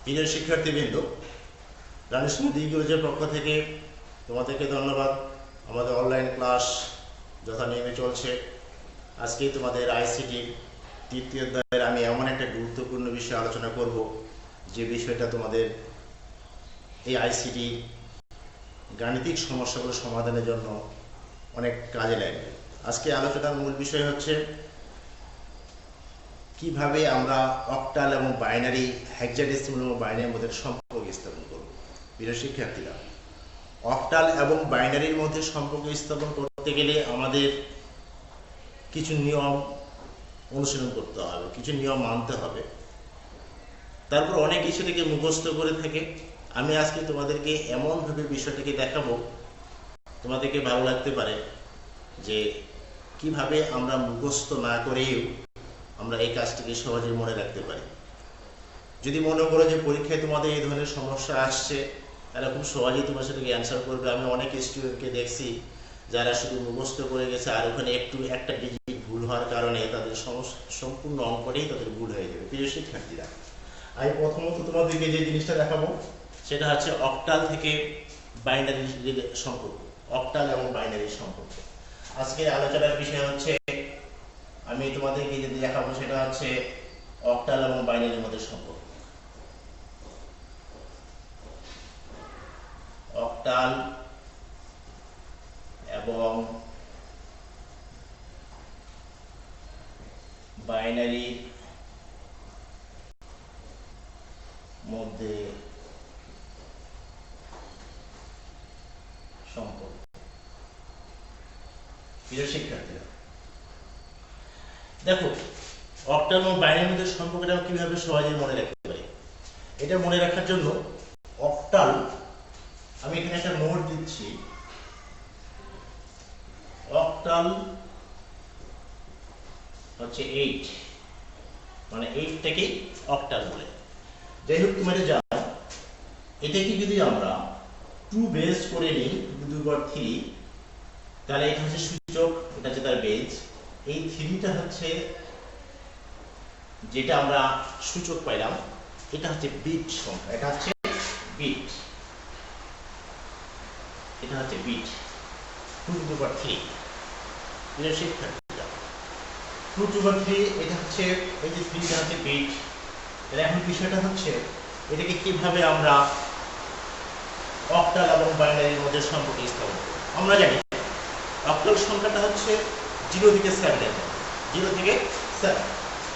প্রিয় শিক্ষার্থীবৃন্দ, রানীশঙ্কর ডিগ্রি কলেজের পক্ষ থেকে তোমাদেরকে ধন্যবাদ। আমাদের অনলাইন ক্লাস যথানিয়মে চলছে। আজকে তোমাদের আইসিটির তৃতীয় অধ্যায়ের আমি এমন একটা গুরুত্বপূর্ণ বিষয় আলোচনা করব, যে বিষয়টা তোমাদের এই আইসিটি গাণিতিক সমস্যাগুলো সমাধানের জন্য অনেক কাজে লাগবে। আজকে আলোচনার মূল বিষয় হচ্ছে কিভাবে আমরা অক্টাল এবং বাইনারি, হেক্সাডেসিমাল এবং বাইনারির মধ্যে সম্পর্ক স্থাপন করব। প্রিয় শিক্ষার্থীরা, অক্টাল এবং বাইনারির মধ্যে সম্পর্ক স্থাপন করতে গেলে আমাদের কিছু নিয়ম অনুসরণ করতে হবে, কিছু নিয়ম মানতে হবে। তারপর অনেক কিছু থেকে মুখস্থ করে থাকে। আমি আজকে তোমাদেরকে এমনভাবে বিষয়টাকে দেখাবো, তোমাদেরকে ভালো লাগতে পারে যে কিভাবে আমরা মুখস্থ না করেও আমরা এই কাজটিকে সহজে মনে রাখতে পারি। যদি মনে করো যে পরীক্ষায় তোমাদের এই ধরনের সমস্যা আসছে, তাহলে খুব সহজেই তোমার সেটাকে অ্যান্সার করবে। আমি অনেক স্টুডেন্টকে দেখছি যারা শুধু মুখস্থ করে গেছে, আর ওখানে একটা ডিজিট ভুল হওয়ার কারণে তাদের সম্পূর্ণ অঙ্কটাই তাদের ভুল হয়ে যাবে। প্রিয় শিক্ষার্থীরা, আমি প্রথমত তোমাদেরকে যে জিনিসটা দেখাবো সেটা হচ্ছে অক্টাল থেকে বাইনারির সম্পর্ক, অক্টাল এবং বাইনারির সম্পর্ক। আজকে আলোচনার বিষয় হচ্ছে, আমি তোমাদেরকে যেটা দেখাবো সেটা হচ্ছে অক্টাল এবং বাইনারির মধ্যে সম্পর্ক। অক্টাল এবং বাইনারির মধ্যে সম্পর্ক। প্রিয় শিক্ষার্থীরা, দেখো অক্টাল এবং বাইনারির মধ্যে সম্পর্কটা কিভাবে সহজে মনে রাখতে পারি। এটা মনে রাখার জন্য অক্টাল, আমি এখানে একটা নোট দিচ্ছি। অক্টাল হচ্ছে 8, মানে 8টাকে অক্টাল বলে। যাই হোক, তুমি এটা জানো। এটাকে যদি আমরা 2 বেস করে নিই, 2 × 3, তাহলে এটা হচ্ছে সূচক, এটা হচ্ছে তার বেজ। এই 3টা হচ্ছে যেটা আমরা সূচক পাইলাম, এটা হচ্ছে বিট সংখ্যা, এটা হচ্ছে বিট, এটা হচ্ছে বিট 2 × 3। এটা শিক্ষার্থীরা 2 × 3, এটা হচ্ছে এই যে 3টা হচ্ছে বিট। তাহলে এখন বিষয়টা হচ্ছে এটাকে কিভাবে আমরা অক্টাল এবং বাইনারির মধ্যে সম্পর্ক স্থাপন করব। আমরা জানি অক্টাল সংখ্যাটা হচ্ছে 0 থেকে 7 এর মধ্যে, 0 থেকে 7।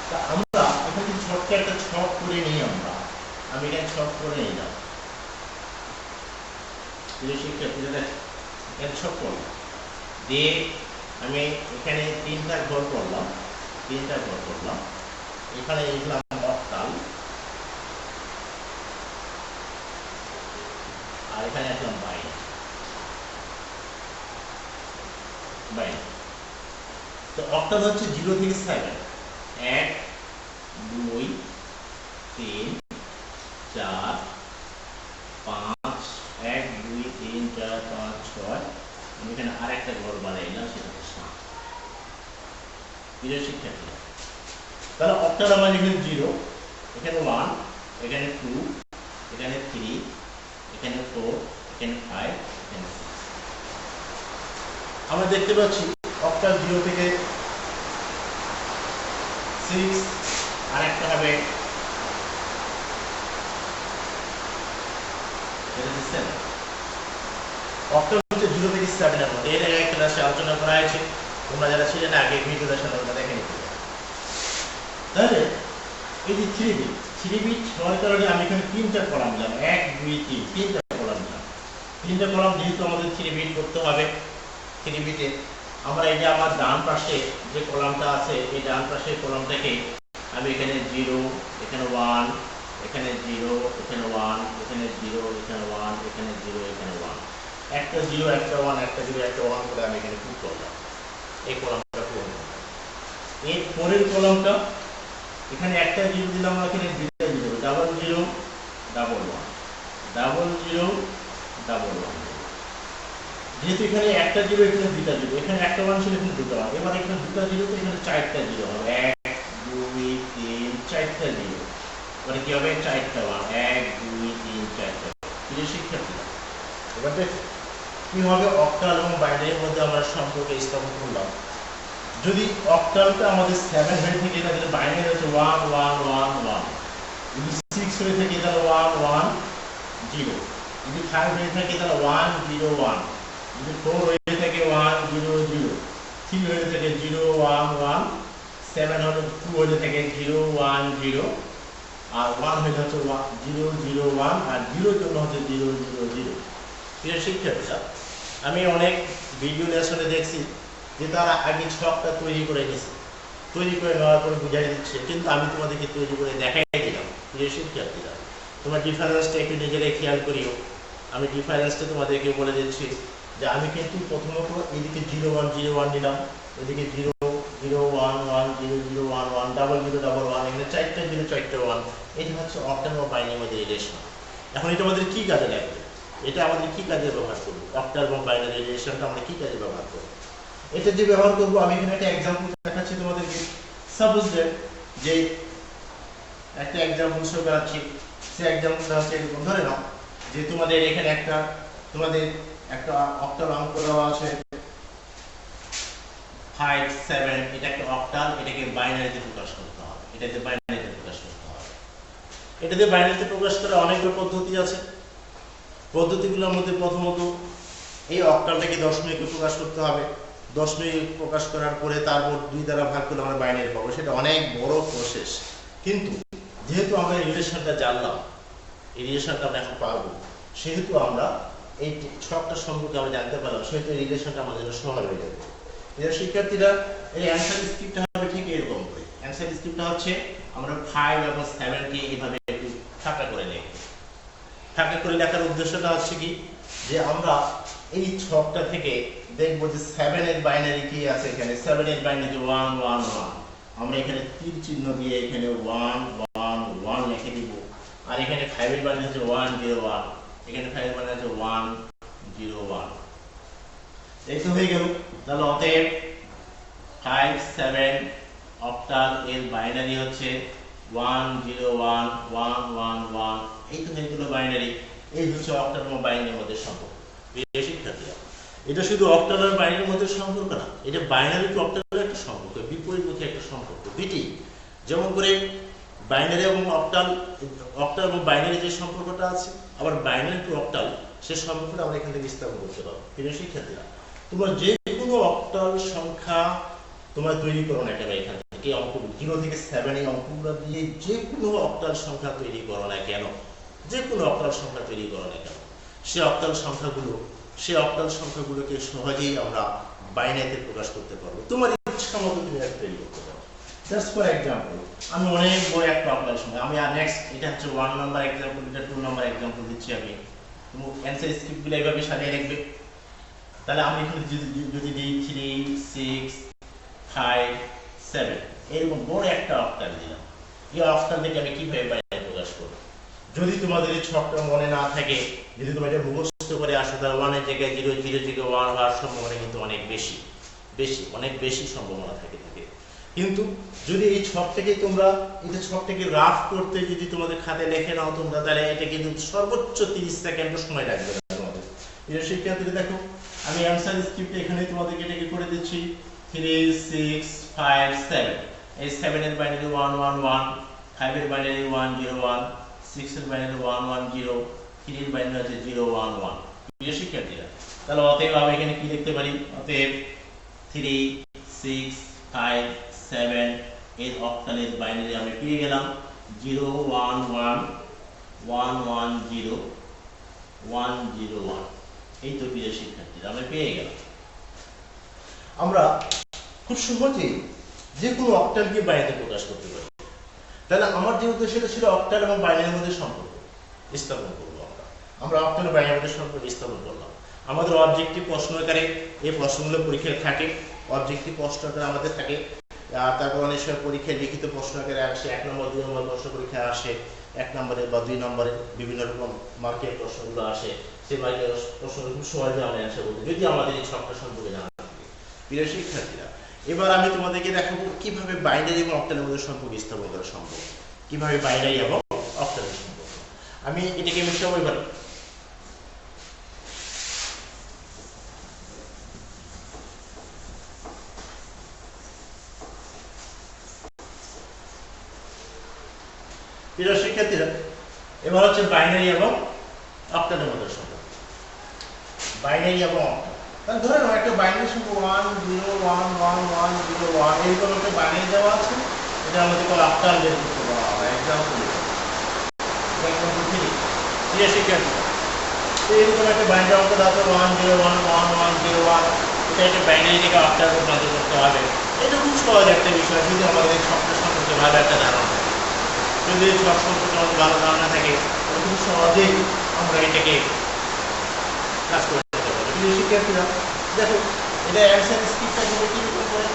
তা আমরা এখানে ছোট্ট একটা ছক করে নিই। আমি এখানে ছক করে নিলাম। শিক্ষার্থীরা এখানে ছক করলাম, দিয়ে আমি এখানে 3টা ঘর করলাম, এখানে লিখলাম অক্টাল, আর এখানে লিখলাম বাইনারি। তো অক্টাল হচ্ছে 0 থেকে 7, 1 2 3 4 5, 1 2 3 4 5 6। আমি এখানে আরেকটা ঘর বানাইলাম, সেটা হচ্ছে 7। প্রিয় শিক্ষার্থী, তাহলে অক্টাল আমার এখানে 0, এখানে 1, এখানে 2, এখানে 3, এখানে 4, এখানে 5, এখানে 6। আমরা দেখতে পাচ্ছি অক্টাল 0 থেকে 6, আরেকটা হবে অক্টাল হচ্ছে 0 থেকে 7 এর মধ্যে। এর আগে একটা ক্লাসে আলোচনা করা হয়েছে, তোমরা যারা ছিলেন আগে ভিডিওটা সাধারণত দেখে নিতে পারো। তাহলে এই যে 3 বিট হওয়ার কারণে আমি এখানে 3টা কলাম দিলাম, 1 2 3, 3টা কলাম দিলাম। 3টা কলাম যেহেতু আমাদের 3 বিট করতে হবে, 3 বিটে আমরা এই যে আমার ডান পাশে যে কলামটা আছে, এই ডান পাশের কলামটাকে আমি এখানে 0, এখানে 1, এখানে 0, এখানে 1, এখানে 0, এখানে 1, এখানে 0, এখানে 1, একটা 0 একটা 1, একটা 0 একটা 1 করে আমি এখানে পুট করলাম। এই কলামটা পূরণ করলাম। এর পরের কলামটা, এখানে একটা 0 দিলাম, এখানে 2টা 0, ডাবল 0 ডাবল 1, ডাবল 0 ডাবল 1। যেহেতু এখানে একটা 0, এখানে 2টা 0, এখানে একটা 1 ছিল, এখানে 2টা 1। এবার এখানে 2টা 0, তো এখানে 4টা 0 হবে, 1 2 3 4টা 0। মানে কি হবে 4টা ওয়ান 1 2 3 4টা। প্রিয় শিক্ষার্থীরা এবার দেখো কি হবে অক্টাল এবং বাইনারির মধ্যে আমরা সম্পর্ক স্থাপন করলাম। যদি অক্টালটা আমাদের 7 হয়ে থাকে তাহলে বাইনারি হচ্ছে 1 1 1 1, যদি 6 হয়ে থাকে তাহলে 1 1 0, যদি 5 হয়ে থাকে তাহলে 1 0 1, যদি 4 হয়ে থাকে 1 0 0, 3 হয়ে থাকে 0 1 1, 7 হলে 2 হয়ে থাকে 0 1 0, আর 1 হয়ে যাচ্ছে 0 0 1, আর 0 জন্য হচ্ছে 0 0 0। প্রিয় শিক্ষার্থীরা আমি অনেক ভিডিও লেসনে দেখছি যে তারা আগে ছকটা তৈরি করে নিয়েছে, তৈরি করে নেওয়ার পরে বুঝাই দিচ্ছে, কিন্তু আমি তোমাদেরকে তৈরি করে দেখাই দিলাম। প্রিয় শিক্ষার্থীরা তোমার ডিফারেন্সটা একটু নিজেরাই খেয়াল করিও। আমি ডিফারেন্সটা তোমাদেরকে বলে দিচ্ছি যে আমি কিন্তু প্রথমত এদিকে 0 1 0 1 নিলাম, এদিকে 0 0 1 1 0 0 1 1 ডাবল 0 ডাবল 1, এখানে 4টা 0 4টা 1। এটা হচ্ছে অক্টাল ও বাইনারির মধ্যে রিলেশন। এখন এটা আমাদের কি কাজে লাগবে, এটা আমাদের কি কাজে ব্যবহার করব, অক্টাল এবং বাইনারি রিলেশনটা আমরা কি কাজে ব্যবহার করব, এটা যে ব্যবহার করব আমি এখানে একটা एग्जांपल দেখাচ্ছি তোমাদেরকে। সাপোজ যে একটা एग्जांपल শো করাচ্ছি, সেই एग्जांपलটা হচ্ছে এরকম, ধরে নাও যে তোমাদের এখানে একটা অক্টাল অঙ্ক দেওয়া আছে 5 7, এটা একটা অক্টাল, এটাকে বাইনারিতে প্রকাশ করতে হবে, এটাতে বাইনারিতে প্রকাশ করতে হবে। এটাতে বাইনারিতে প্রকাশ করার অনেকগুলো পদ্ধতি আছে। পদ্ধতিগুলোর মধ্যে প্রথমত এই অক্টালটাকে দশমিকে প্রকাশ করতে হবে, দশমিক প্রকাশ করার পরে তারপর 2 দ্বারা ভাগ করলে আমরা বাইনারি পাবো। সেটা অনেক বড় প্রসেস, কিন্তু যেহেতু আমরা রিলেশনটা জানলাম, এই রিলেশনটা আমরা এখন পাবো, সেহেতু আমরা এই ছকটা সম্পর্কে আমরা জানতে পারলাম, সেহেতু এই রিলেশনটা আমাদের জন্য সহজ হয়ে যাবে। এর শিক্ষার্থীরা এই অ্যানসার স্ক্রিপ্টটা হবে ঠিক এরকম করে। অ্যানসার স্ক্রিপ্টটা হচ্ছে আমরা 5 এবং 7 কে এইভাবে একটু ফাঁকা করে লিখব। ফাঁকা করে লেখার উদ্দেশ্যটা হচ্ছে কি, যে আমরা এই ছকটা থেকে দেখব যে 7 এর বাইনারি কি আছে। এখানে 7 এর বাইনারি 1 1 1, আমরা এখানে তীর চিহ্ন দিয়ে এখানে 1 1 1 লিখে দিব। আর এখানে 5 এর বাইনারি হচ্ছে 1 0 1, এখানে 5 এর বাইনারি হচ্ছে 1 0 1। এই তো হয়ে গেল। তাহলে অতএব 5 7 অক্টাল এর বাইনারি হচ্ছে 1 0 1 1 1 1। এই তো হয়ে গেল বাইনারি। এই হচ্ছে অক্টাল এবং বাইনারির মধ্যে সম্পর্ক। প্রিয় শিক্ষার্থীরা এটা শুধু অক্টাল আর বাইনারির মধ্যে সম্পর্ক না, এটা বাইনারি টু অক্টালের একটা সম্পর্ক, বিপরীতমুখী একটা সম্পর্ক দুটি। যেমন করে বাইনারি এবং অক্টাল এবং বাইনারি যে সম্পর্কটা আছে, আবার বাইনারি টু অক্টাল সে সম্পর্কটা আমরা এখান থেকে স্থাপন করতে পারবো। প্রিয় শিক্ষার্থীরা তোমরা যে কোনো অক্টাল সংখ্যা তোমরা তৈরি করো না কেন, এখান থেকে অঙ্ক 0 থেকে 7 এই অঙ্কগুলো দিয়ে যে কোনো অক্টাল সংখ্যা তৈরি করো না কেন, যে কোনো অক্টাল সংখ্যা তৈরি করো না কেন, সেই অক্টাল সংখ্যাগুলোকে সহজেই আমরা বাইনারিতে প্রকাশ করতে পারবো। তোমার ইচ্ছা মতো তুমি একটা তৈরি করতে পারো। জাস্ট ফর एग्जांपल আমি অনেক বড় একটা অক্টাল সংখ্যা, আমি আর নেক্সট এটা হচ্ছে 1 নাম্বার एग्जांपल, এটা 2 নাম্বার एग्जांपल দিচ্ছি আমি। তুমি অ্যানসার স্ক্রিপ্টগুলো এইভাবে সাজিয়ে রাখবে। তাহলে আমি এখানে যদি দিই 3 6 5 7 এরকম বড় একটা অক্টাল দিলাম, এই অক্টাল থেকে আমি কিভাবে বাইনারি প্রকাশ করব? যদি তোমাদের এই ছকটা মনে না থাকে, যদি তোমরা এটা মুখস্থ করে আসো, তাহলে 1 এর জায়গায় 0 0 থেকে 1 হওয়ার সম্ভাবনা কিন্তু অনেক বেশি সম্ভাবনা থাকে। কিন্তু যদি এই ছকটাকে তোমরা ছকটাকে রাফ করতে যদি তোমাদের খাতায় লিখে নাও তোমরা, তাহলে এটা কিন্তু সর্বোচ্চ 30 সেকেন্ড সময় লাগবে না তোমাদের। এই শিক্ষার্থীরা দেখো আমি অ্যানসার স্ক্রিপ্টে এখানে তোমাদেরকে এটাকে করে দিচ্ছি 3 6 5 7। এই 7 এর বাইনারি 1 1 1, 5 এর বাইনারি 1 0 1, 6 এর বাইনারি 1 1 0, 3 এর বাইনারি হচ্ছে 0 1 1। প্রিয় শিক্ষার্থীরা তাহলে অতএব আমি এখানে কি লিখতে পারি, অতএব 3 6 5 7 এর অক্টালের বাইনারি আমি পেয়ে গেলাম 0 1 1 1 1 0 1 0 1। এই তো প্রিয় শিক্ষার্থীরা আমি পেয়ে গেলাম। আমরা খুব সহজেই যে কোনো অক্টালকে বাইনারিতে প্রকাশ করতে পারি। তাহলে আমার যে উদ্দেশ্যটা ছিল অক্টাল এবং বাইনারির মধ্যে সম্পর্ক স্থাপন করবো, আমরা অক্টাল এবং বাইনারির মধ্যে সম্পর্ক স্থাপন করলাম। আমাদের অবজেক্টিভ প্রশ্ন আকারে এই প্রশ্নগুলো পরীক্ষায় থাকে, অবজেক্টিভ প্রশ্ন আকারে আমাদের থাকে। আর তারপর অনেক সময় পরীক্ষায় লিখিত প্রশ্ন আকারে আসে, 1 নম্বর 2 নম্বর প্রশ্ন পরীক্ষায় আসে, 1 নম্বরে বা 2 নম্বরে বিভিন্ন রকম মার্কের প্রশ্নগুলো আসে। সেই মার্কের প্রশ্নগুলো খুব সহজে আমরা অ্যান্সার করতে যদি আমাদের এই ছকটা সম্পর্কে জানা থাকে। প্রিয় শিক্ষার্থীরা এবার আমি তোমাদেরকে দেখাবো কিভাবে বাইনারি এবং অক্টালের মধ্যে সম্পর্ক স্থাপন করা সম্ভব, কিভাবে বাইনারি এবং অক্টালের সম্পর্ক। আমি এটাকে মিশাবো এবার। প্রিয় শিক্ষার্থীরা, এবার হচ্ছে বাইনারি এবং অক্টালের মধ্যে সম্পর্ক। বাইনারি এবং অক্টাল, তাহলে ধরে নাও একটা বাইনারি সংখ্যা 1 0 1 1 1 0 1 এইরকম একটা বাইনারি দেওয়া আছে, এটা আমাদের কোনো অক্টাল বের করতে বলা হয়। Example example 3। প্রিয় শিক্ষার্থীরা, এরকম একটা বাইনারি অঙ্ক দেওয়া আছে 1 0 1 1 1 0 1, এটা একটা বাইনারি থেকে অক্টালে রূপান্তর করতে হবে। এটা খুব সহজ একটা বিষয় যদি আমাদের শব্দ সম্পর্কে ভালো একটা ধারণা থাকে। যদি শব্দ সম্পর্কে আমাদের ভালো ধারণা থাকে তাহলে খুব সহজেই আমরা এটাকে কাজ করে নিতে পারবো। প্রিয় শিক্ষার্থীরা, দেখো এটা অ্যানসার স্ক্রিপ্টটা কিন্তু কিরকম করে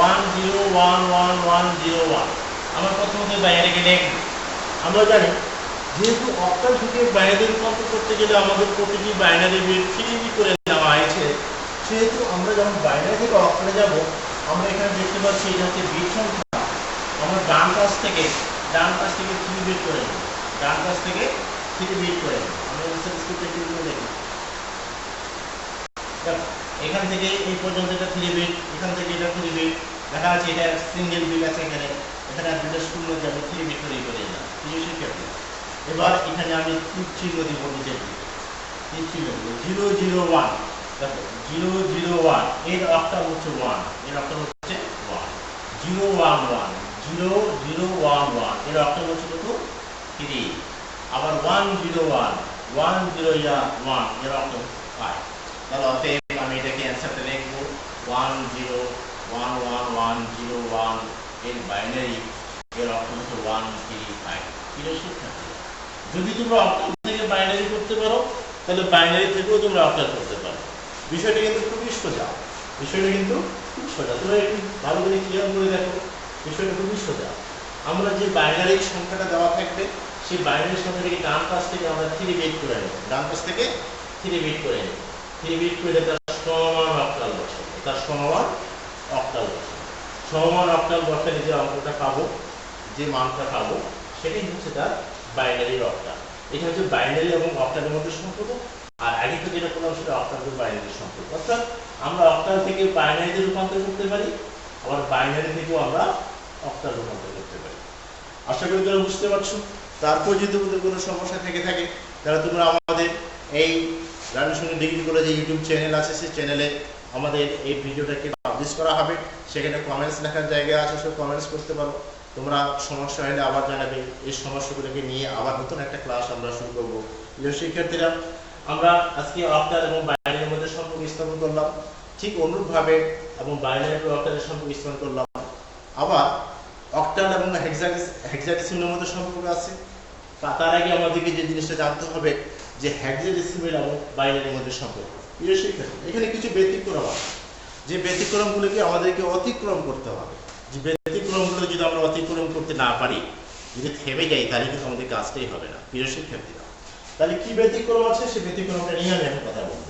1 0 1 1 1 0 1। আমার প্রথমত বাইনারিকে লিখব। আমরা জানি যেহেতু অক্টাল থেকে বাইনারি রূপান্তর করতে গেলে আমাদের প্রতিটি বাইনারি বিট 3 বিট করে নেওয়া হয়েছে, সেহেতু আমরা যখন বাইনারি থেকে অক্টালে যাব, আমরা এখানে দেখতে পাচ্ছি এটা হচ্ছে বিট সংখ্যা। আমরা ডান পাশ থেকে 3 বিট করে নেব। ডান পাশ থেকে 3 বিট করে নেব। আমরা অ্যানসার স্ক্রিপ্টটা কিভাবে দেখি, এখান থেকে এই পর্যন্ত এটা 3 বিট, এখান থেকে এটা 3 বিট দেখা যাচ্ছে, এটা সিঙ্গেল বিট আছে এখানে, এখানে দুটো শূন্য দিয়ে আমি 3 বিট করে নিলাম। প্রিয় শিক্ষার্থী, এবার এখানে আমি তীর চিহ্ন দিব, নিচের দিকে তীর চিহ্ন দিব 0 0 1। দেখো 0 0 1 এর অক্টাল হচ্ছে 1, এর অক্টাল হচ্ছে 1। 0 1 1 0 0 1 1 এর অক্টাল হচ্ছে কত 3। আবার 1 0 1 1 0 1 এর অক্টাল 5। তাহলে অতএব আমি এটাকে অ্যানসারটা লিখব 1 0 1 1 1 0 1 এর বাইনারি, এর অক্টাল হচ্ছে 1 3 5। প্রিয় শিক্ষার্থী, যদি তোমরা অক্টাল থেকে বাইনারি করতে পারো তাহলে বাইনারি থেকেও তোমরা অক্টাল করতে পারো। বিষয়টা কিন্তু খুবই সোজা, বিষয়টা কিন্তু খুব সোজা। তোমরা একটু ভালো করে ক্লিয়ার করে দেখো, বিষয়টা খুবই সোজা। আমরা যে বাইনারি সংখ্যাটা দেওয়া থাকবে সেই বাইনারি সংখ্যাটাকে ডান পাশ থেকে আমরা 3 বিট করে নেব। ডান পাশ থেকে 3 বিট করে নেব। 3 বিট করে তার সমান অক্টাল বসাবো, তার সমান অক্টাল বসাবো। সমান অক্টাল বসালে যে অঙ্কটা পাবো, যে মানটা পাবো, সেটাই হচ্ছে তার বাইনারির অক্টাল। এটা হচ্ছে বাইনারি এবং অক্টালের মধ্যে সম্পর্ক। আর আগে তো যেটা করলাম সেটা অক্টাল থেকে বাইনারির সম্পর্ক। অর্থাৎ আমরা অক্টাল থেকে বাইনারিতে রূপান্তর করতে পারি, আবার বাইনারি থেকেও আমরা অক্টাল রূপান্তর করতে পারি। আশা করি তোমরা বুঝতে পারছো। তারপর যদি তোমাদের কোনো সমস্যা থেকে থাকে তাহলে তোমরা আমাদের এই রানী সঙ্গে ডিগ্রি কলেজে ইউটিউব চ্যানেল আছে, সেই চ্যানেলে আমাদের এই ভিডিওটাকে পাবলিশ করা হবে। সেখানে কমেন্টস লেখার জায়গা আছে, সব কমেন্টস করতে পারো। তোমরা সমস্যা হলে আবার জানাবে। এই সমস্যাগুলোকে নিয়ে আবার নতুন একটা ক্লাস আমরা শুরু করব। প্রিয় শিক্ষার্থীরা, আমরা আজকে অক্টাল এবং বাইনারির মধ্যে সম্পর্ক স্থাপন করলাম, ঠিক অনুরূপভাবে এবং বাইনারি এবং অক্টালের সম্পর্ক স্থাপন করলাম। আবার অক্টাল এবং হেক্সাডেসিমালের মধ্যে সম্পর্ক আছে। তার আগে আমাদেরকে যে জিনিসটা জানতে হবে যে হেক্সাডেসিমাল এবং বাইনারির মধ্যে সম্পর্ক। প্রিয় শিক্ষার্থী, এখানে কিছু ব্যতিক্রম আছে, যে ব্যতিক্রমগুলোকে আমাদেরকে অতিক্রম করতে হবে। যে ব্যতিক্রমগুলো যদি আমরা অতিক্রম করতে না পারি, যদি থেমে যাই, তাহলে কিন্তু আমাদের কাজটাই হবে না। প্রিয় শিক্ষার্থীরা, তাহলে কি ব্যতিক্রম আছে সেই ব্যতিক্রমটা নিয়ে আমি এখন কথা বলবো।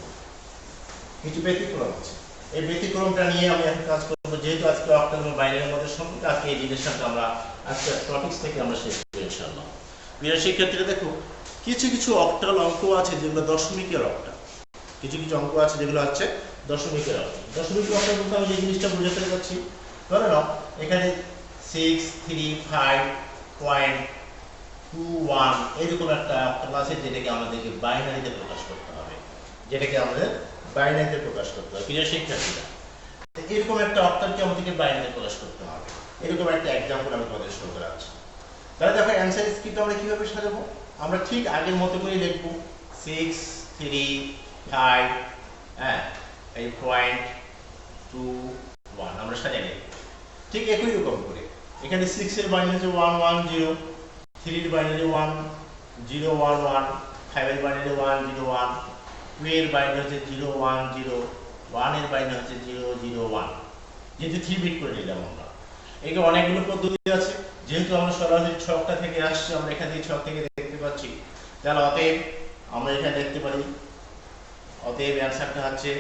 কিছু ব্যতিক্রম আছে, এই ব্যতিক্রমটা নিয়ে আমি এখন কাজ করবো। যেহেতু আজকে অক্টাল এবং বাইনারির মধ্যে সম্পর্ক, আজকে এই রিলেশনটা আমরা আজকে টপিকস থেকে আমরা শেষ করব ইনশাআল্লাহ। প্রিয় শিক্ষার্থীরা, দেখো কিছু কিছু অক্টাল অঙ্ক আছে যেগুলো দশমিকের অক্টাল। কিছু কিছু অঙ্ক আছে যেগুলো হচ্ছে দশমিকের অক্টাল। দশমিকের অক্টাল বলতে আমি যে জিনিসটা বোঝাতে যাচ্ছি, ধরে নাও এখানে 6 3 5.21 এরকম একটা অক্টাল আছে, যেটাকে আমাদেরকে বাইনারিতে প্রকাশ করতে হবে, যেটাকে আমাদের বাইনারিতে প্রকাশ করতে হবে। প্রিয় শিক্ষার্থীরা, এরকম একটা অক্টালকে আমাদেরকে বাইনারিতে প্রকাশ করতে হবে। এরকম একটা এক্সাম্পল আমি তোমাদের শো করাচ্ছি। তাহলে দেখো অ্যানসার স্ক্রিপ্ট আমরা কিভাবে সাজাবো, আমরা ঠিক আগের মতো করে লিখব 6 3 5 8.21 আমরা সাজিয়ে নেব ঠিক একই রকম করে। এখানে 6 এর বাইনারি হচ্ছে 1 1 0, 3 এর বাইনারি 1 0 1 1, 5 এর বাইনারি 1 0 1, 2 এর বাইনারি হচ্ছে 0 1 0, 1 এর বাইনারি হচ্ছে 0 0 1। যেহেতু 3 বিট করে নিলাম আমরা। এখানে অনেকগুলো পদ্ধতি আছে, যেহেতু আমরা সরাসরি ছকটা থেকে আসছি, আমরা এখান থেকে ছক থেকে দেখতে পাচ্ছি। তাহলে অতএব আমরা এখানে দেখতে পারি, অতএব অ্যানসারটা হচ্ছে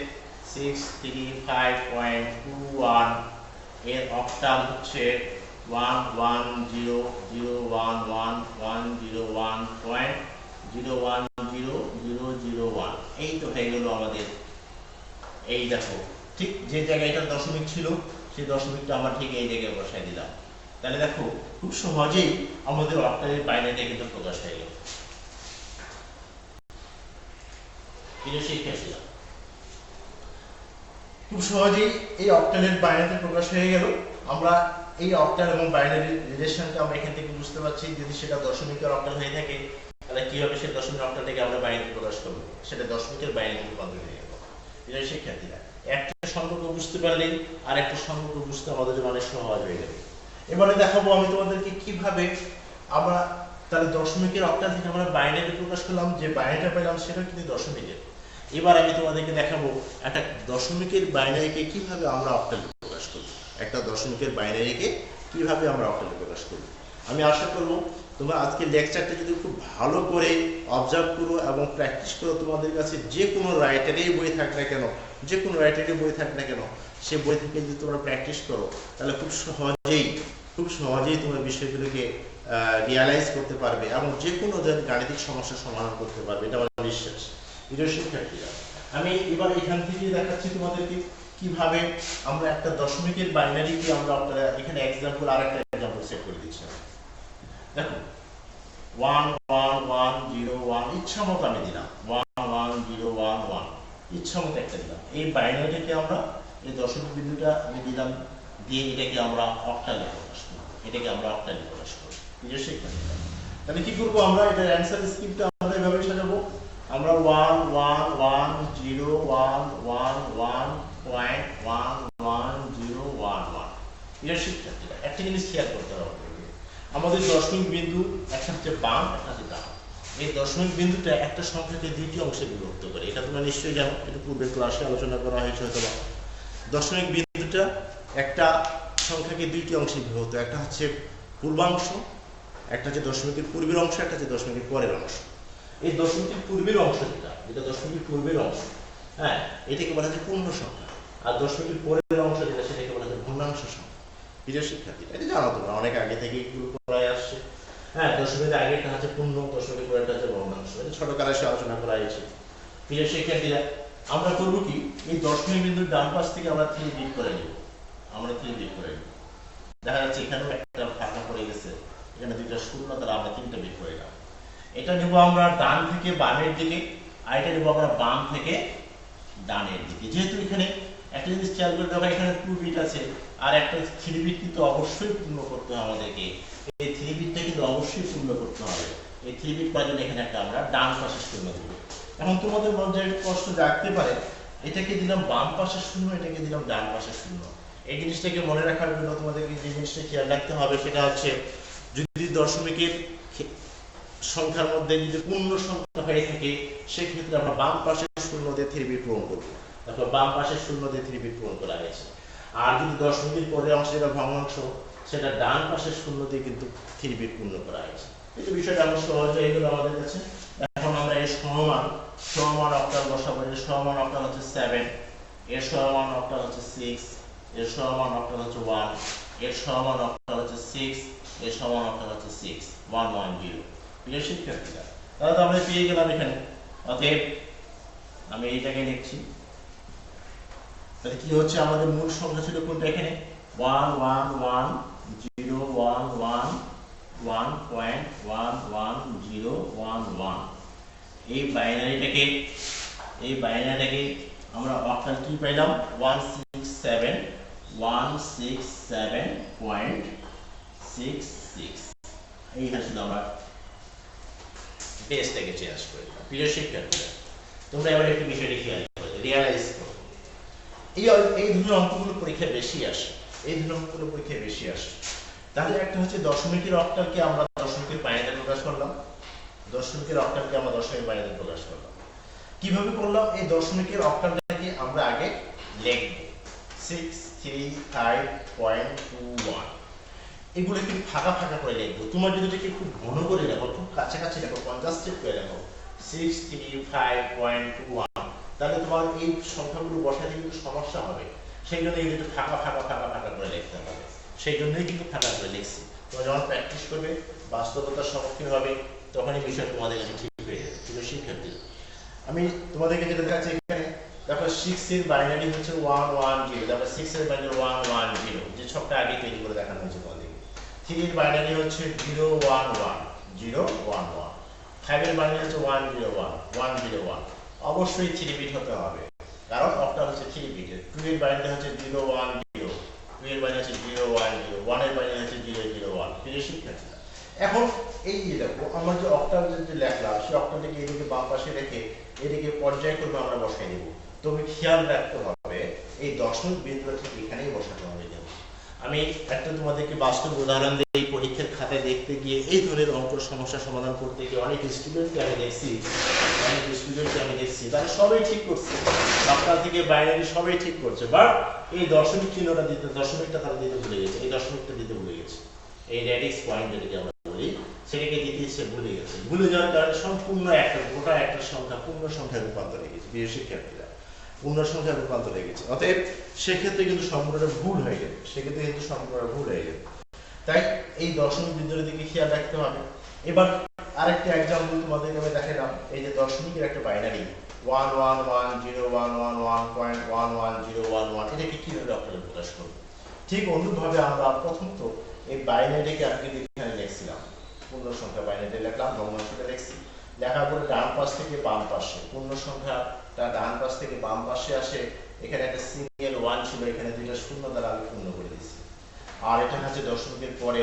6 3 5.21 এর অক্টাল হচ্ছে 1.01011.01001 এই তো হয়ে গেল আমাদের। এই দেখো ঠিক যে জায়গায় এটা দশমিক ছিল সেই দশমিকটা আমরা ঠিক এই জায়গায় বসাই দিলাম। তাহলে দেখো খুব সহজেই আমাদের অক্টালের বাইনারিটা কিন্তু প্রকাশ হয়ে গেল। খুব সহজেই এই অক্টালের বাইনারি প্রকাশ হয়ে গেল। আমরা এই অক্টাল এবং বাইনারি রিলেশনটা আমরা এখান থেকে বুঝতে পারছি। যদি সেটা দশমিকের অক্টাল হয়ে থাকে তাহলে কিভাবে সেই দশমিকের অক্টালটাকে আমরা বাইনারি প্রকাশ করব, সেটা দশমিকের বাইনারি রূপান্তর হয়ে গেল। প্রিয় শিক্ষার্থীরা, একটা সম্পর্ক বুঝতে পারলেই আর একটা সম্পর্ক বুঝতে আমাদের জন্য অনেক সহজ হয়ে যাবে। এবারে দেখাবো আমি তোমাদেরকে কিভাবে আমরা তাহলে দশমিকের অক্টাল থেকে আমরা বাইনারি প্রকাশ করলাম, যে বাইনারিটা পেলাম সেটা কিন্তু দশমিকের। এবার আমি তোমাদেরকে দেখাবো একটা দশমিকের বাইনারিকে কিভাবে আমরা অক্টালে প্রকাশ করব। একটা দশমিকের বাইনারিকে কিভাবে আমরা অক্টালে প্রকাশ করব। আমি আশা করব তোমরা আজকে লেকচারটা যদি খুব ভালো করে অবজার্ভ করো এবং প্র্যাকটিস করো, তোমাদের কাছে যে কোনো রাইটারের বই থাক না কেন, যে কোনো রাইটারের বই থাক না কেন, সে বই থেকে যদি তোমরা প্র্যাকটিস করো তাহলে খুব সহজেই তোমরা বিষয়গুলোকে রিয়ালাইজ করতে পারবে এবং যে কোনো গাণিতিক সমস্যার সমাধান করতে পারবে, এটা আমার বিশ্বাস। প্রিয় শিক্ষার্থীরা, আমি এবার এখান থেকে দেখাচ্ছি তোমাদেরকে কিভাবে আমরা একটা দশমিকের বাইনারিকে আমরা আপনারা এখানে এক্সাম্পল আরেকটা এক্সাম্পল সেট করে দিচ্ছি। দেখো 11101 ইচ্ছা মতো আমি দিলাম, 11011 ইচ্ছা মতো একটা দিলাম। এই বাইনারিটাকে আমরা এই দশমিক বিন্দুটা আমি দিলাম, দিয়ে এটাকে আমরা অক্টালে প্রকাশ করব। প্রিয় শিক্ষার্থীরা, তাহলে কি করব আমরা? এটার অ্যানসার স্ক্রিপ্টটা আমরা এভাবে সাজাবো। আমরা 111.111011। প্রিয় শিক্ষার্থীরা, একটা জিনিস খেয়াল করতে হবে, আমাদের দশমিক বিন্দু একটা হচ্ছে বাম, একটা হচ্ছে ডান। এই দশমিক বিন্দুটা একটা সংখ্যাকে দুইটি অংশে বিভক্ত করে, এটা তোমরা নিশ্চয়ই জানো, এটা পূর্বের ক্লাসে আলোচনা করা হয়েছে হয়তো। দশমিক বিন্দুটা একটা সংখ্যাকে দুইটি অংশে বিভক্ত, একটা হচ্ছে পূর্বাংশ, একটা হচ্ছে দশমিকের পূর্বের অংশ, একটা হচ্ছে দশমিকের পরের অংশ। এই দশমিকের পূর্বের অংশ যেটা দশমিকের পূর্বের অংশ, হ্যাঁ, এটাকে বলা হয় পূর্ণ সংখ্যা। আর দশমিকের পরের অংশ যেটা সেটাকে বলা হয় ভগ্নাংশ সংখ্যা। প্রিয় শিক্ষার্থীরা, এটা জানো তোমরা, অনেক আগে থেকে এগুলো করাই আসছে। হ্যাঁ, দশমিকের আগেরটা হচ্ছে পূর্ণ, দশমিকের পরেরটা হচ্ছে ভগ্নাংশ। এটা ছোট ক্লাসে আলোচনা করা হয়েছে। প্রিয় শিক্ষার্থীরা, আমরা করব কি, এই দশমিক বিন্দুর ডান পাশ থেকে আমরা 3 বিট করে নিব। দেখা যাচ্ছে এখানেও একটা ফাঁকা পড়ে গেছে, এখানে দুইটা শূন্য, তারা আমরা 3টা বিট করে নিলাম। এটা নেব আমরা ডান থেকে বামের দিকে, আর এটা নেব আমরা বাম থেকে ডানের দিকে। যেহেতু এখানে একটা জিনিস খেয়াল করে দেখো, এখানে 2 বিট আছে আর একটা 3 বিট কিন্তু অবশ্যই পূর্ণ করতে হবে আমাদেরকে। এই 3 বিটটা কিন্তু অবশ্যই পূর্ণ করতে হবে। এই 3 বিট করার জন্য এখানে একটা আমরা ডান পাশে শূন্য দেব। এখন তোমাদের মধ্যে একটা প্রশ্ন জাগতে পারে, এটাকে দিলাম বাম পাশে শূন্য, এটাকে দিলাম ডান পাশে শূন্য। এই জিনিসটাকে মনে রাখার জন্য তোমাদেরকে যে জিনিসটা খেয়াল রাখতে হবে সেটা হচ্ছে, যদি দশমিকের সংখ্যার মধ্যে যদি পূর্ণ সংখ্যা হয়ে থাকে সেক্ষেত্রে আমরা বাম পাশে শূন্য দিয়ে 3 বিট পূরণ করব। তারপর বাম পাশে শূন্য দিয়ে 3 বিট পূরণ করা হয়েছে। আর যদি দশমিকের পরের অংশ যেটা ভগ্নাংশ, সেটা ডান পাশে শূন্য দিয়ে কিন্তু 3 বিট পূর্ণ করা হয়েছে। এই বিষয়টা আমরা সহজ হয়ে গেল আমাদের কাছে। এখন আমরা এর সমান অক্টাল বসাবো। এর সমান অক্টাল হচ্ছে 7, এর সমান অক্টাল হচ্ছে 6, এর সমান অক্টাল হচ্ছে 1, এর সমান অক্টাল হচ্ছে 6, এর সমান অক্টাল হচ্ছে 6, 110। প্রিয় শিক্ষার্থীরা, তাহলে তো আমরা পেয়ে গেলাম এখানে। অতএব আমি এই জায়গায় লিখছি, তাহলে কি হচ্ছে, আমাদের মূল সংখ্যা ছিল কোনটা এখানে, 11101.11011। এই বাইনারিটাকে আমরা অক্টাল কি পাইলাম, 167.66। এই আসলে আমরা বেসটাকে চেঞ্জ করে দিলাম। প্রিয় শিক্ষার্থীরা, তোমরা এবার একটু বিষয়টি খেয়াল করো, রিয়ালাইজ করো। এই ধরনের অঙ্কগুলো পরীক্ষায় বেশি আসে, তাহলে একটা হচ্ছে দশমিকের অক্টালকে আমরা দশমিকের বাইনারিতে প্রকাশ করলাম, কিভাবে করলাম? এই দশমিকের অক্টালটাকে আমরা আগে লিখব 635.21। এগুলো কিন্তু ফাঁকা করে লিখবো। তোমার যদি এটাকে খুব ঘন করে লেখো, খুব কাছাকাছি লেখো, 50 স্টেপ করে লেখো 635.21, তাহলে তোমার এই সংখ্যাগুলো বসাতে কিন্তু সমস্যা হবে। সেই জন্য এগুলো ফাঁকা করে লিখতে হবে। সেই জন্যই কিন্তু খাতা করে লিখছি। তোমরা যখন প্র্যাকটিস করবে, বাস্তবতার সম্মুখীন হবে, তখনই বিষয় তোমাদের কাছে ঠিক হয়ে যাবে। প্রিয় শিক্ষার্থী, আমি তোমাদেরকে যেটা দেখাচ্ছি এখানে দেখো 6 এর বাইনারি হচ্ছে 110, দেখো 6 এর বাইনারি 110, যে ছকটা আগে তৈরি করে দেখানো হয়েছে তোমাদেরকে। 3 এর বাইনারি হচ্ছে 011, 011, 5 এর বাইনারি হচ্ছে 101, 101। অবশ্যই 3 বিট হতে হবে, কারণ অক্টাল হচ্ছে 3 বিটের। 2 এর বাইনারি হচ্ছে 010, 2 এর বাইনারি হচ্ছে 010, 1 এর বাইনারি হচ্ছে 001। প্রিয় শিক্ষার্থীরা, এখন এই যে দেখো আমরা যে অক্টাল যে লেখলাম, সেই অক্টালটাকে এদিকে বাম পাশে রেখে এদিকে পর্যায়ক্রমে আমরা বসাই দেব। তবে খেয়াল রাখতে হবে এই দশমিক বিন্দুটা ঠিক এখানেই বসাতে হবে। আমি একটা তোমাদেরকে বাস্তব উদাহরণ দিই। পরীক্ষার খাতায় দেখতে গিয়ে এই ধরনের অঙ্ক সমস্যা সমাধান করতে গিয়ে অনেক স্টুডেন্টকে আমি দেখছি তারা সবাই ঠিক করছে, অক্টাল থেকে বাইনারি সবাই ঠিক করছে, বাট এই দশমিক চিহ্নটা দিতে, দশমিকটা তারা দিতে ভুলে গেছে, এই দশমিকটা দিতে ভুলে গেছে। এই রেডিক্স পয়েন্ট যেটাকে আমরা বলি, সেটাকে দিতে সে ভুলে গেছে। ভুলে যাওয়ার কারণে সম্পূর্ণ একটা গোটা একটা সংখ্যা পূর্ণ সংখ্যায় রূপান্তর হয়ে গেছে। প্রিয় শিক্ষার্থীরা, পূর্ণ সংখ্যায় রূপান্তর হয়ে গেছে, অতএব সেক্ষেত্রে কিন্তু সম্পূর্ণটা ভুল হয়ে গেছে, সেক্ষেত্রে কিন্তু সম্পূর্ণটা ভুল হয়ে গেছে। তাই এই দশমিক বিন্দুর দিকে খেয়াল রাখতে হবে। এবার আরেকটা এক্সাম্পল তোমাদেরকে আমি দেখালাম। এই যে দশমিকের একটা বাইনারি 11101.11011, এটাকে কিভাবে অক্টালে প্রকাশ করব? ঠিক অনুরূপভাবে আমরা প্রথমত এই বাইনারিকে আজকে এখানে লিখছিলাম, পূর্ণ সংখ্যা বাইনারি লিখলাম, ভগ্নাংশটা লিখছি, লেখার পরে ডান পাশ থেকে বাম পাশে পূর্ণ সংখ্যাটা ডান পাশ থেকে বাম পাশে আসে। এখানে একটা সিঙ্গেল 1 ছিল, এখানে দুইটা শূন্য দ্বারা আমি পূর্ণ করে দিয়েছি। আর এটা হচ্ছে দশমিকের পরে,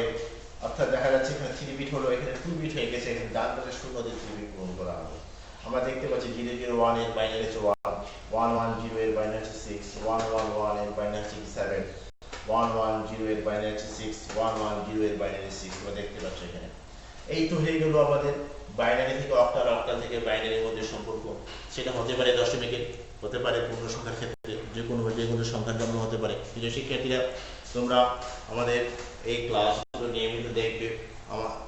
অর্থাৎ দেখা যাচ্ছে এখানে 3 বিট হলো, এখানে 2 বিট হয়ে গেছে, এখানে ডান পাশে শূন্য দিয়ে 3 বিট পূরণ করা হবে। আমরা দেখতে পাচ্ছি 001 এর বাইনারি হচ্ছে 1, 110 এর বাইনারি হচ্ছে 6, 111 এর বাইনারি হচ্ছে 7, 110 এর বাইনারি হচ্ছে 6, 110 এর বাইনারি 6। আমরা দেখতে পাচ্ছি এখানে। এই তো হয়ে গেল আমাদের বাইনারি থেকে অক্টাল, অক্টাল থেকে বাইনারির মধ্যে সম্পর্ক। সেটা হতে পারে দশমিকের, হতে পারে পূর্ণ সংখ্যার ক্ষেত্রে, যে কোনো সংখ্যার জন্য হতে পারে। প্রিয় শিক্ষার্থীরা, তোমরা আমাদের এই ক্লাসগুলো নিয়মিত দেখবে।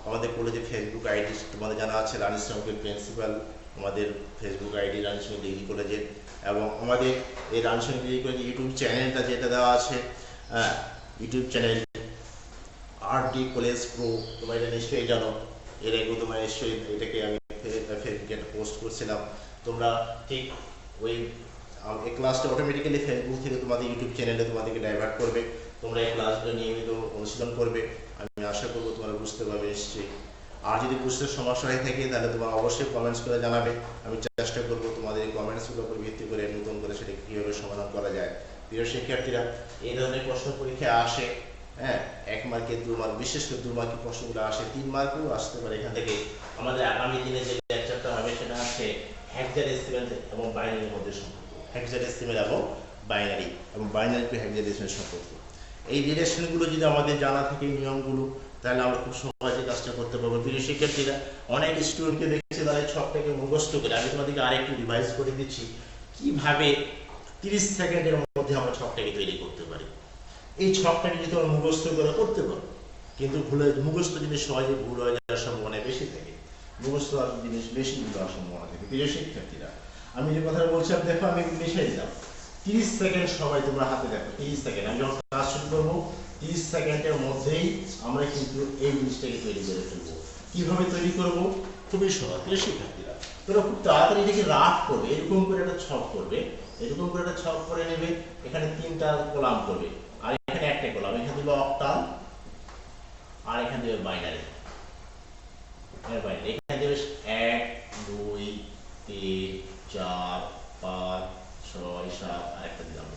আমাদের কলেজে ফেসবুক আইডি তোমাদের জানা আছে, রানী শ্রমিকের প্রিন্সিপাল আমাদের ফেসবুক আইডি রানী শ্রমিক ডিগ্রি কলেজের, এবং আমাদের এই রানী শ্রমিক ডিগ্রি কলেজের ইউটিউব চ্যানেলটা যেটা দেওয়া আছে, YouTube channel RD college pro, তোমরা এটা নিশ্চয়ই জানো। এর আগে তোমরা নিশ্চয়ই এটাকে আমি ফেসবুকে পোস্ট করছিলাম। তোমরা ঠিক ওই এই ক্লাসটা অটোমেটিক্যালি ফেসবুক থেকে তোমাদের ইউটিউব চ্যানেলে তোমাদেরকে ডাইভার্ট করবে। তোমরা এই ক্লাসগুলো নিয়মিত অনুশীলন করবে, আমি আশা করবো তোমরা বুঝতে পারবে নিশ্চয়ই। আর যদি বুঝতে সমস্যা হয়ে থাকে তাহলে তোমরা অবশ্যই কমেন্টস করে জানাবে। আমি চেষ্টা করবো তোমাদের এই কমেন্টসগুলোর উপর ভিত্তি করে নতুন করে সেটা কীভাবে সমাধান করা যায়। প্রিয় শিক্ষার্থীরা, এই ধরনের প্রশ্ন পরীক্ষায় আসে, হ্যাঁ, 1 মার্কের 2 মার্ক, বিশেষ করে 2 মার্কের প্রশ্নগুলো আসে, 3 মার্কেও আসতে পারে। এখান থেকে আমাদের আগামী দিনে যে লেকচারটা হবে সেটা হচ্ছে হেক্সাডেসিমাল এবং বাইনারির মধ্যে সম্পর্ক, হেক্সাডেসিমাল এবং বাইনারি টু হেক্সাডেসিমাল সম্পর্ক। এই রিলেশনগুলো যদি আমাদের জানা থাকে, এই নিয়মগুলো, তাহলে আমরা খুব সহজে কাজটা করতে পারবো। প্রিয় শিক্ষার্থীরা, অনেক স্টুডেন্টকে দেখেছি তারা ছকটাকে মুখস্থ করে, আমি তোমাদেরকে আরেকটু রিভাইজ করে দিচ্ছি কিভাবে 30 সেকেন্ডের মধ্যে আমরা ছকটাকে তৈরি করতে পারি। এই ছকটাকে যদি আমরা মুখস্থ করে করতে পারো, কিন্তু মুখস্থ জিনিস সহজে ভুল হয়ে যাওয়ার সম্ভাবনা বেশি থাকে, মুখস্থ জিনিস বেশি ভুল হওয়ার সম্ভাবনা থাকে। প্রিয় শিক্ষার্থীরা, আমি যে কথাটা বলছিলাম, দেখো আমি লিখে দিলাম 30 সেকেন্ড, সবাই তোমরা হাতে দেখো 30 সেকেন্ড। আমি যখন কাজ শুরু করবো 30 সেকেন্ডের মধ্যেই আমরা কিন্তু এই জিনিসটাকে তৈরি করে ফেলবো। কিভাবে তৈরি করবো? খুবই সহজ। প্রিয় শিক্ষার্থীরা, তোমরা খুব তাড়াতাড়ি এটাকে রাফ করবে, এরকম করে একটা ছক করবে, এরকম করে একটা ছক করে নেবে। এখানে 3টা কলাম করবে, আর এখানে একটা কলাম, এখানে দিবে অক্টাল, আর এখানে দিবে বাইনারি। এখানে দেবে 1 2 3 4 5 6 7, আর একটা দিলাম।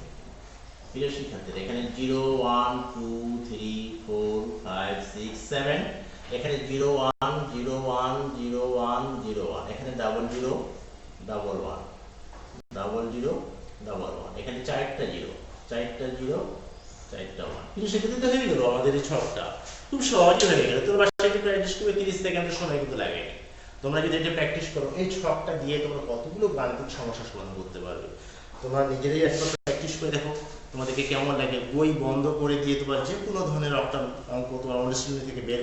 প্রিয় শিক্ষার্থীরা, এখানে 0 1 2 3 4 5 6 7, এখানে 0 1 0 1 0 1 0 1, এখানে 0 0 1 1 0 0 1 1, এখানে 4টা 0 4টা 0 4টা 1। কিন্তু সেক্ষেত্রে হয়ে গেল আমাদের এই ছকটা, খুব সহজে হয়ে গেল। তোমরা বাসায় প্র্যাকটিস করবে, 30 সেকেন্ডের সময় কিন্তু লাগে। তোমরা যদি এটা প্র্যাকটিস করো, এই ছকটা দিয়ে তোমরা কতগুলো গাণিতিক সমস্যা সমাধান করতে পারবে। তোমরা নিজেরাই একবার প্র্যাকটিস করে দেখো তোমাদেরকে কেমন লাগে। বই বন্ধ করে দিয়ে তোমার যে কোনো ধরনের অক্টাল অঙ্ক তোমার অনুশীলনী থেকে বের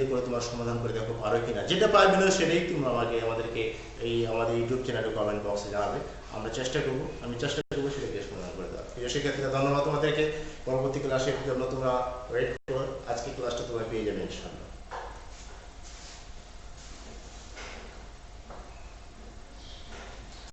করে তোমার সমাধান করে দেখো পারো কিনা। যেটা পারবে না সেটাই তোমরা আমাদেরকে এই আমাদের ইউটিউব চ্যানেলে কমেন্ট বক্সে জানাবে। আমি চেষ্টা করবো সেটাকে সমাধান করে দেওয়ার। প্রিয় শিক্ষার্থীরা, ধন্যবাদ তোমাদেরকে। পরবর্তী ক্লাসের জন্য তোমরা ওয়েট করো। আজকে ক্লাসটা তোমরা পেয়ে যাবে ইনশাআল্লাহ।